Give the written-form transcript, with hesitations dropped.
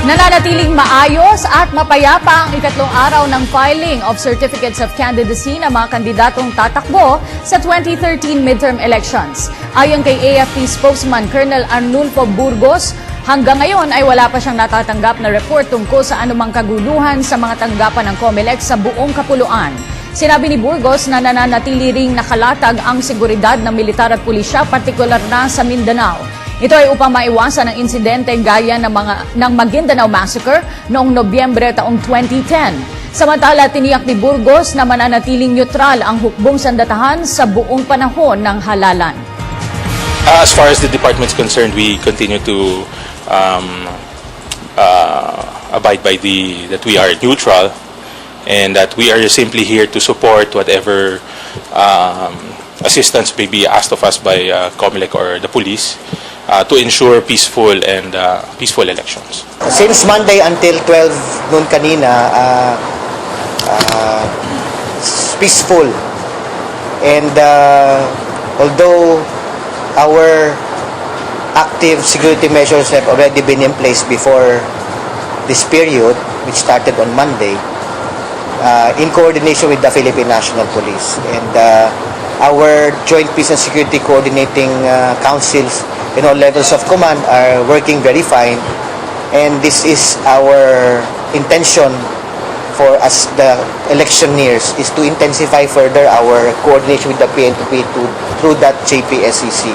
Nananatiling maayos at mapayapa ang ikatlong araw ng filing of certificates of candidacy ng mga kandidatong tatakbo sa 2013 midterm elections. Ayon kay AFP spokesman Colonel Arnulfo Burgos, hanggang ngayon ay wala pa siyang natatanggap na report tungkol sa anumang kaguluhan sa mga tanggapan ng COMELEC sa buong kapuluan. Sinabi ni Burgos na nananatili ring nakalatag ang seguridad ng militar at pulisya, partikular na sa Mindanao. Ito ay upang maiwasan ang insidente gaya ng Maguindanao Massacre noong Nobyembre taong 2010. Samantala, tiniyak ni Burgos na mananatiling neutral ang hukbong sandatahan sa buong panahon ng halalan. As far as the department is concerned, we continue to abide by that we are neutral and that we are simply here to support whatever assistance may be asked of us by COMELEC or the police to ensure peaceful elections. Since Monday until 12 noon kanina, peaceful. And although our active security measures have already been in place before this period, which started on Monday, in coordination with the Philippine National Police. And our Joint Peace and Security Coordinating Councils in all levels of command are working very fine, and this is our intention for as the election nears, is to intensify further our coordination with the PNP through that JPSCC.